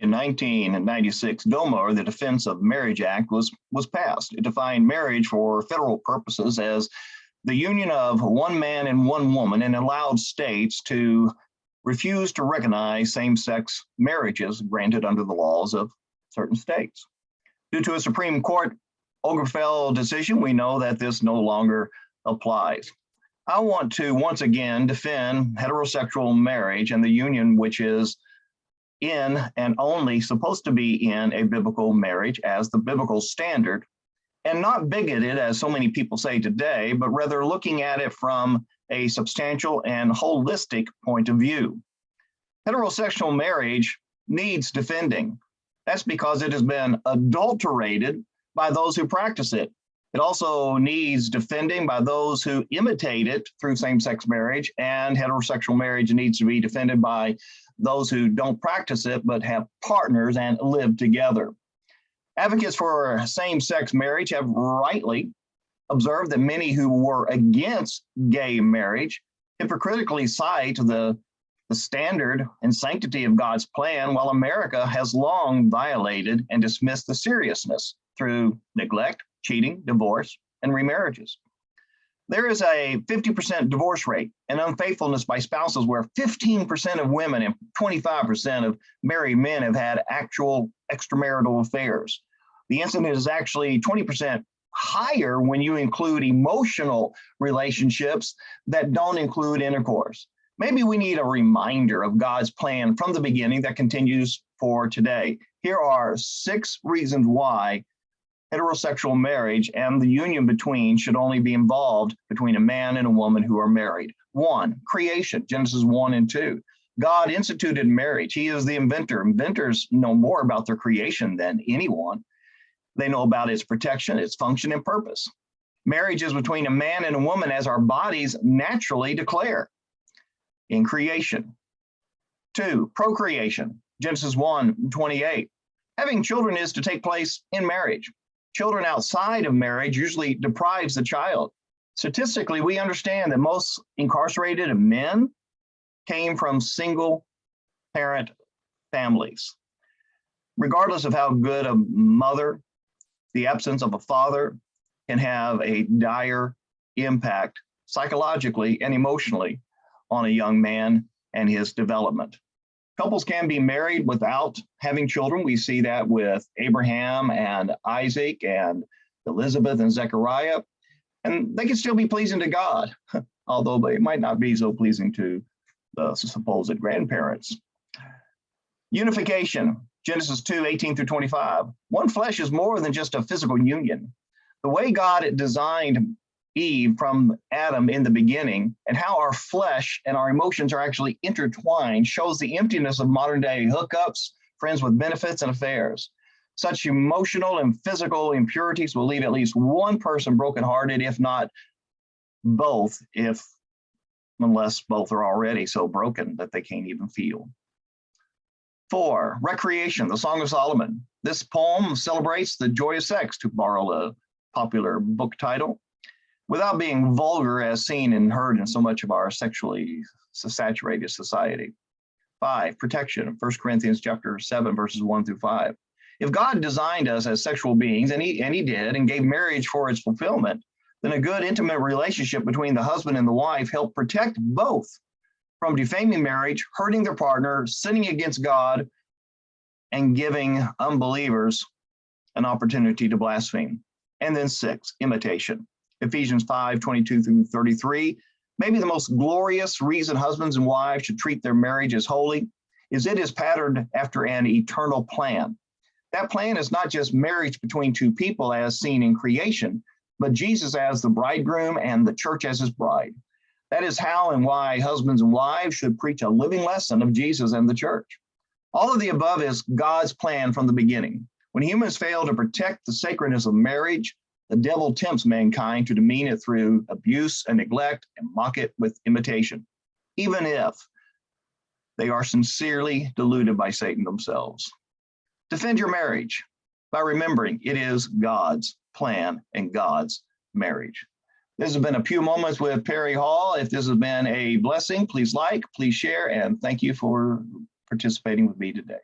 In 1996, DOMA, or the Defense of Marriage Act, was passed. It defined marriage for federal purposes as the union of one man and one woman, and allowed states to refuse to recognize same-sex marriages granted under the laws of certain states. Due to a Supreme Court Obergefell decision, we know that this no longer applies. I want to once again defend heterosexual marriage and the union which is in and only supposed to be in a biblical marriage as the biblical standard, and not bigoted as so many people say today, but rather looking at it from a substantial and holistic point of view. Heterosexual marriage needs defending. That's because it has been adulterated by those who practice it. It also needs defending by those who imitate it through same-sex marriage, and heterosexual marriage needs to be defended by those who don't practice it but have partners and live together. Advocates for same-sex marriage have rightly observed that many who were against gay marriage hypocritically cite the standard and sanctity of God's plan, while America has long violated and dismissed the seriousness through neglect, cheating, divorce, and remarriages. There is a 50% divorce rate and unfaithfulness by spouses, where 15% of women and 25% of married men have had actual extramarital affairs. The incident is actually 20% higher when you include emotional relationships that don't include intercourse. Maybe we need a reminder of God's plan from the beginning that continues for today. Here are 6 reasons why heterosexual marriage and the union between should only be involved between a man and a woman who are married. 1, creation, Genesis 1 and 2. God instituted marriage. He is the inventor. Inventors know more about their creation than anyone. They know about its protection, its function, and purpose. Marriage is between a man and a woman as our bodies naturally declare in creation. 2, procreation, Genesis 1:28. Having children is to take place in marriage. Children outside of marriage usually deprives the child. Statistically, we understand that most incarcerated men came from single parent families. Regardless of how good a mother, the absence of a father can have a dire impact psychologically and emotionally on a young man and his development. Couples can be married without having children. We see that with Abraham and Isaac and Elizabeth and Zechariah, and they can still be pleasing to God, although they might not be so pleasing to the supposed grandparents. Unification, Genesis 2:18-25. One flesh is more than just a physical union. The way God designed Eve from Adam in the beginning, and how our flesh and our emotions are actually intertwined, shows the emptiness of modern day hookups, friends with benefits, and affairs. Such emotional and physical impurities will leave at least one person brokenhearted, if not both, unless both are already so broken that they can't even feel. 4, recreation, the Song of Solomon. This poem celebrates the joy of sex, to borrow a popular book title, without being vulgar as seen and heard in so much of our sexually saturated society. 5, protection, 1 Corinthians chapter 7, verses 1-5. If God designed us as sexual beings, and he did, and gave marriage for its fulfillment, then a good intimate relationship between the husband and the wife helped protect both from defaming marriage, hurting their partner, sinning against God, and giving unbelievers an opportunity to blaspheme. And then 6, imitation. Ephesians 5:22-33. Maybe the most glorious reason husbands and wives should treat their marriage as holy is it is patterned after an eternal plan. That plan is not just marriage between two people as seen in creation, but Jesus as the bridegroom and the church as his bride. That is how and why husbands and wives should preach a living lesson of Jesus and the church. All of the above is God's plan from the beginning. When humans fail to protect the sacredness of marriage, the devil tempts mankind to demean it through abuse and neglect and mock it with imitation, even if they are sincerely deluded by Satan themselves. Defend your marriage by remembering it is God's plan and God's marriage. This has been a Pew Moments with Perry Hall. If this has been a blessing, please like, please share, and thank you for participating with me today.